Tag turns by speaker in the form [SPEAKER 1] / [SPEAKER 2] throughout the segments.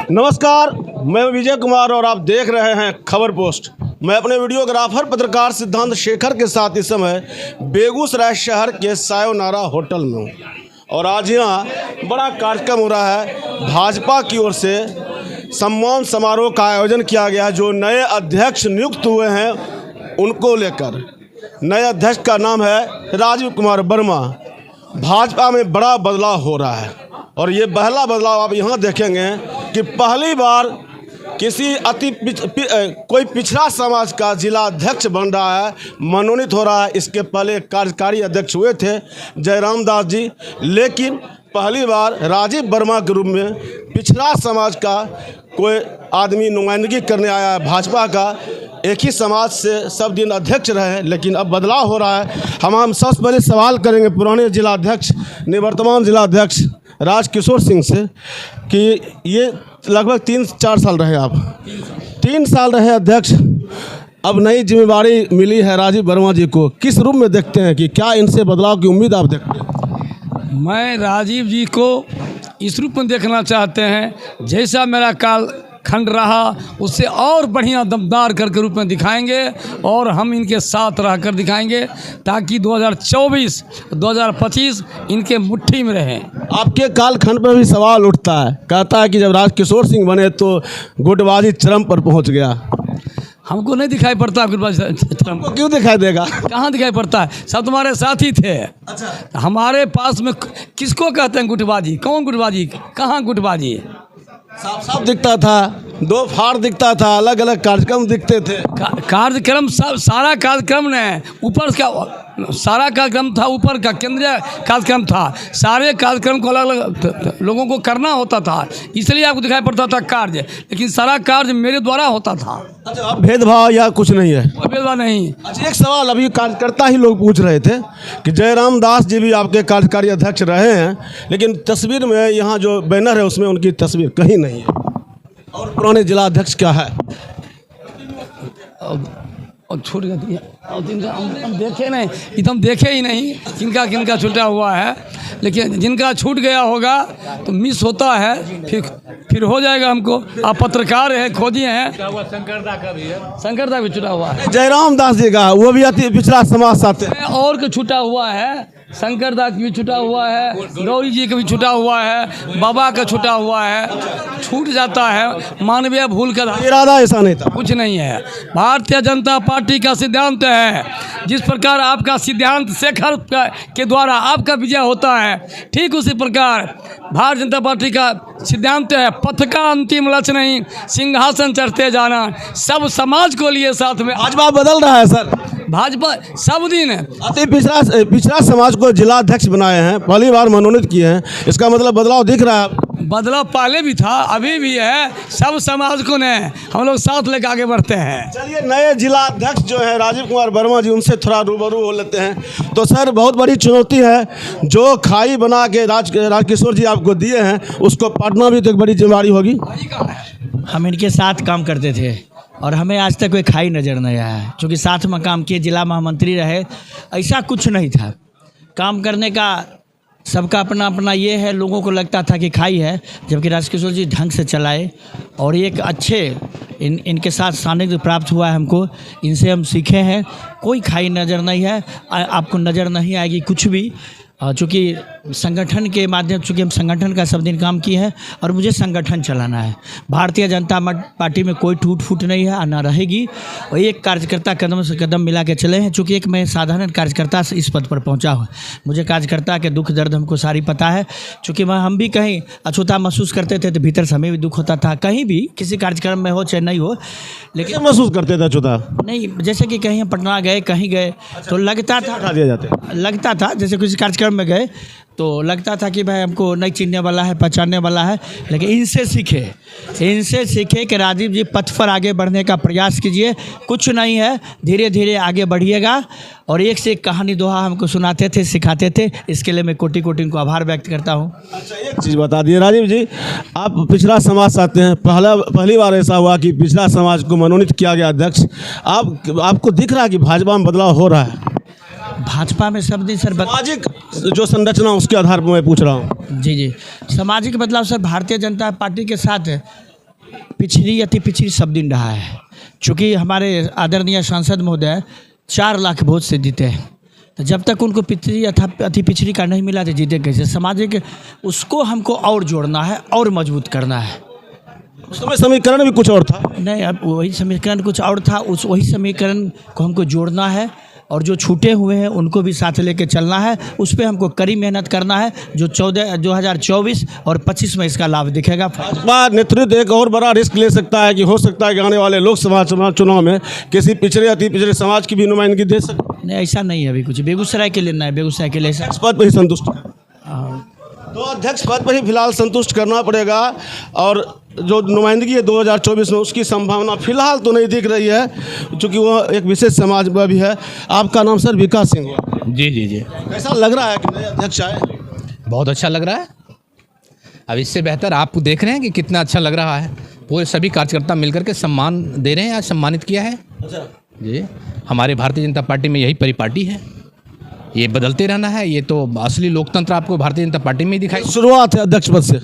[SPEAKER 1] नमस्कार, मैं विजय कुमार और आप देख रहे हैं खबर पोस्ट। मैं अपने वीडियोग्राफर पत्रकार सिद्धांत शेखर के साथ इस समय बेगूसराय शहर के सायोनारा होटल में हूँ और आज यहाँ बड़ा कार्यक्रम हो रहा है। भाजपा की ओर से सम्मान समारोह का आयोजन किया गया। जो नए अध्यक्ष नियुक्त हुए हैं उनको लेकर, नए अध्यक्ष का नाम है राजीव कुमार वर्मा। भाजपा में बड़ा बदलाव हो रहा है और ये पहला बदलाव आप यहाँ देखेंगे कि पहली बार किसी कोई पिछड़ा समाज का जिला अध्यक्ष बन रहा है, मनोनीत हो रहा है। इसके पहले कार्यकारी अध्यक्ष हुए थे जयराम दास जी, लेकिन पहली बार राजीव वर्मा के रूप में पिछड़ा समाज का कोई आदमी नुमाइंदगी करने आया है। भाजपा का एक ही समाज से सब दिन अध्यक्ष रहे, लेकिन अब बदलाव हो रहा है। हम सबसे पहले सवाल करेंगे पुराने जिला अध्यक्ष निवर्तमान जिला अध्यक्ष राजकिशोर सिंह से कि ये लगभग 3-4 साल रहे आप, 3 साल रहे अध्यक्ष। अब नई जिम्मेवारी मिली है राजीव वर्मा जी को, किस रूप में देखते हैं कि क्या इनसे बदलाव की उम्मीद आप देखते हैं?
[SPEAKER 2] मैं राजीव जी को इस रूप में देखना चाहते हैं जैसा मेरा काल खंड रहा, उससे और बढ़िया दमदार करके रूप में दिखाएंगे और हम इनके साथ रहकर दिखाएंगे ताकि 2024 2025 इनके मुट्ठी में रहें।
[SPEAKER 1] आपके कालखंड पर भी सवाल उठता है, कहता है कि जब राजकिशोर सिंह बने तो गुटबाजी चरम पर पहुंच गया।
[SPEAKER 2] हमको नहीं दिखाई पड़ता गुटबाजी चरम।
[SPEAKER 1] क्यों दिखाई देगा?
[SPEAKER 2] कहाँ दिखाई पड़ता है? सब तुम्हारे साथी थे। अच्छा। हमारे पास में किसको कहते हैं गुटबाजी? कौन गुटबाजी? कहाँ गुटबाजी?
[SPEAKER 1] साफ साफ दिखता था, 2 फाड़ दिखता था, अलग अलग कार्यक्रम दिखते थे।
[SPEAKER 2] कार्यक्रम सब सारा कार्यक्रम ने ऊपर का सारा कार्यक्रम था, ऊपर का केंद्रीय कार्यक्रम था। सारे कार्यक्रम को अलग अलग लोगों को करना होता था, इसलिए आपको दिखाई पड़ता था कार्य, लेकिन सारा कार्य मेरे द्वारा होता था।
[SPEAKER 1] अच्छा, भेदभाव या कुछ नहीं है?
[SPEAKER 2] कोई भेदभाव नहीं।
[SPEAKER 1] अच्छा, एक सवाल अभी कार्यकर्ता ही लोग पूछ रहे थे कि जयराम दास जी भी आपके कार्यकारी अध्यक्ष रहे हैं, लेकिन तस्वीर में यहाँ जो बैनर है उसमें उनकी तस्वीर कहीं नहीं है। और पुराने जिला अध्यक्ष क्या है?
[SPEAKER 2] और छूट गई हम देखे नहीं, ये तो हम देखे ही नहीं किनका किनका छूटा हुआ है, लेकिन जिनका छूट गया होगा तो मिस होता है, फिर हो जाएगा। हमको आप पत्रकार हैं, खोजिए हैं। शंकरदा भी छूटा हुआ है।
[SPEAKER 1] जयराम दास जी का वो भी अति पिछड़ा समाज साथ है।
[SPEAKER 2] और का छूटा हुआ है, शंकरदा की भी छूटा हुआ है, गौरी जी का भी छूटा हुआ है, बाबा का छूटा हुआ है। छूट जाता है, मानवीय भूल का
[SPEAKER 1] इरादा ऐसा नहीं था,
[SPEAKER 2] कुछ नहीं है। भारतीय जनता पार्टी का सिद्धांत है, जिस प्रकार आपका सिद्धांत शेखर के द्वारा आपका विजय होता है, ठीक उसी प्रकार भारतीय जनता पार्टी का सिद्धांत है, पथ का अंतिम लक्ष्य नहीं, सिंहासन चढ़ते जाना। सब समाज को लिए साथ में।
[SPEAKER 1] भाजपा बदल रहा है सर,
[SPEAKER 2] भाजपा सब दिन
[SPEAKER 1] अति पिछड़ा समाज को जिला अध्यक्ष बनाए हैं, पहली बार मनोनीत किए हैं। इसका मतलब बदलाव दिख रहा है।
[SPEAKER 2] बदलाव पहले भी था, अभी भी है। सब समाज को ने हम लोग साथ लेकर आगे बढ़ते हैं।
[SPEAKER 1] चलिए, नए जिला अध्यक्ष जो है राजीव कुमार वर्मा जी, उनसे थोड़ा रूबरू हो लेते हैं। तो सर, बहुत बड़ी चुनौती है, जो खाई बना के राजकिशोर जी आपको दिए हैं उसको पाटना भी तो एक बड़ी जिम्मेदारी होगी।
[SPEAKER 3] हम इनके साथ काम करते थे और हमें आज तक कोई खाई नज़र नहीं आया है, क्योंकि साथ में काम किए, जिला महामंत्री रहे। ऐसा कुछ नहीं था, काम करने का सबका अपना अपना ये है। लोगों को लगता था कि खाई है, जबकि राजकिशोर जी ढंग से चलाए और एक अच्छे इनके साथ सानिध्य प्राप्त हुआ है हमको। इनसे हम सीखे हैं, कोई खाई नज़र नहीं है, आपको नज़र नहीं आएगी कुछ भी। चूँकि संगठन के माध्यम, चूँकि हम संगठन का सब दिन काम किए हैं और मुझे संगठन चलाना है। भारतीय जनता पार्टी में कोई टूट फूट नहीं है, ना रहेगी। और एक कार्यकर्ता कदम से कदम मिला के चले हैं। चूँकि एक मैं साधारण कार्यकर्ता से इस पद पर पहुंचा हूं, मुझे कार्यकर्ता के दुख दर्द हमको सारी पता है। चूँकि हम भी कहीं अछूता महसूस करते थे तो भीतर से हमें भी दुख होता था, कहीं भी किसी कार्यक्रम में हो चाहे नहीं हो, लेकिन
[SPEAKER 1] महसूस करते थे अछूता
[SPEAKER 3] नहीं। जैसे कि कहीं पटना गए, कहीं गए तो लगता था जैसे किसी कार्यक्रम में गए तो लगता था कि भाई हमको नहीं चिन्हने वाला है, पहचानने वाला है। लेकिन इनसे सीखे कि राजीव जी पथ पर आगे बढ़ने का प्रयास कीजिए, कुछ नहीं है, धीरे धीरे आगे बढ़िएगा। और एक से एक कहानी दोहा हमको सुनाते थे, सिखाते थे। इसके लिए मैं कोटि कोटि उनको आभार व्यक्त करता हूँ।
[SPEAKER 1] अच्छा, एक चीज़ बता दिए राजीव जी, आप पिछड़ा समाज से आते हैं, पहली बार ऐसा हुआ कि पिछड़ा समाज को मनोनीत किया गया अध्यक्ष। आपको दिख रहा है कि भाजपा में बदलाव हो रहा है?
[SPEAKER 3] भाजपा में सब दिन सर
[SPEAKER 1] सामाजिक जो संरचना उसके आधार पर मैं पूछ रहा हूँ।
[SPEAKER 3] जी, सामाजिक बदलाव सर भारतीय जनता पार्टी के साथ पिछड़ी अति पिछड़ी सब दिन रहा है। चूँकि हमारे आदरणीय सांसद महोदय 4 लाख वोट से जीते हैं, तो जब तक उनको पिछड़ी अति पिछड़ी का नहीं मिला तो जीते कैसे? सामाजिक उसको हमको और जोड़ना है और मजबूत करना है।
[SPEAKER 1] उस समय समीकरण भी कुछ और था।
[SPEAKER 3] नहीं, अब वही समीकरण कुछ और था, वही समीकरण को हमको जोड़ना है और जो छूटे हुए हैं उनको भी साथ लेके चलना है। उस पर हमको कड़ी मेहनत करना है। जो 2024 और 25 में इसका लाभ दिखेगा।
[SPEAKER 1] भाजपा नेतृत्व एक और बड़ा रिस्क ले सकता है कि हो सकता है कि आने वाले लोकसभा चुनाव में किसी पिछड़े अति पिछड़े समाज की भी नुमाइंदगी दे सकते।
[SPEAKER 3] नहीं, ऐसा नहीं है अभी कुछ। बेगूसराय के लिए नहीं, बेगूसराय के लिए ऐसा
[SPEAKER 1] अध्यक्ष पद पर ही संतुष्ट है।
[SPEAKER 3] हाँ।
[SPEAKER 1] तो अध्यक्ष पद पर ही फिलहाल संतुष्ट करना पड़ेगा और जो नुमाइंदगी है 2024 में उसकी संभावना फिलहाल तो नहीं दिख रही है, क्योंकि वह एक विशेष समाज में भी है। आपका नाम सर विकास सिंह हुआ।
[SPEAKER 4] जी जी जी,
[SPEAKER 1] कैसा लग रहा है कि नए अध्यक्ष आए?
[SPEAKER 4] बहुत अच्छा लग रहा है। अब इससे बेहतर आप देख रहे हैं कि कितना अच्छा लग रहा है। पूरे सभी कार्यकर्ता मिलकर के सम्मान दे रहे हैं, आज सम्मानित किया है।
[SPEAKER 1] अच्छा,
[SPEAKER 4] जी, हमारे भारतीय जनता पार्टी में यही परिपाटी है, ये बदलते रहना है। ये तो असली लोकतंत्र आपको भारतीय जनता पार्टी में ही दिखाई।
[SPEAKER 1] शुरुआत है अध्यक्ष पद से,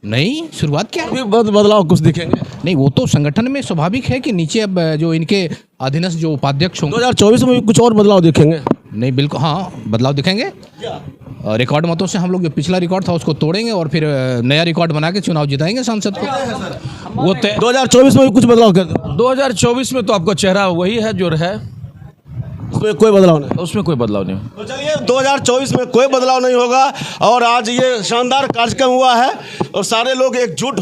[SPEAKER 4] नहीं, शुरुआत क्या है?
[SPEAKER 1] अभी बदलाव कुछ दिखेंगे।
[SPEAKER 4] नहीं, वो तो संगठन में स्वाभाविक है कि नीचे अब जो इनके अधीनस्थ जो उपाध्यक्ष होंगे
[SPEAKER 1] 2024 में भी कुछ और बदलाव दिखेंगे।
[SPEAKER 4] नहीं, बिल्कुल हाँ, बदलाव दिखेंगे। रिकॉर्ड मतों से हम लोग जो पिछला रिकॉर्ड था उसको तोड़ेंगे और फिर नया रिकॉर्ड बना के चुनाव जिताएंगे सांसद को।
[SPEAKER 5] वो
[SPEAKER 1] 2024 में भी कुछ बदलाव कर दो,
[SPEAKER 5] 2024 में तो आपका चेहरा वही है जो है,
[SPEAKER 1] उसमें कोई बदलाव नहीं।
[SPEAKER 5] उसमें कोई बदलाव नहीं।
[SPEAKER 1] तो चलिए 2024 में कोई बदलाव नहीं होगा और आज ये शानदार कार्यक्रम हुआ है और सारे लोग एकजुट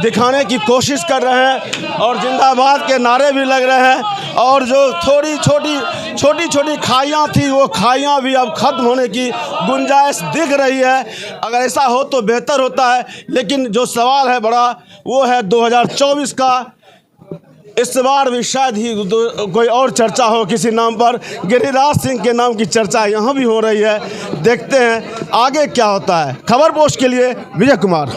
[SPEAKER 1] दिखाने की कोशिश कर रहे हैं और जिंदाबाद के नारे भी लग रहे हैं और जो छोटी छोटी खाइयाँ थी वो खाइयाँ भी अब खत्म होने की गुंजाइश दिख रही है। अगर ऐसा हो तो बेहतर होता है, लेकिन जो सवाल है बड़ा वो है 2024 का। इस बार भी शायद ही कोई और चर्चा हो किसी नाम पर। गिरिराज सिंह के नाम की चर्चा यहाँ भी हो रही है। देखते हैं आगे क्या होता है। खबर पोस्ट के लिए विजय कुमार।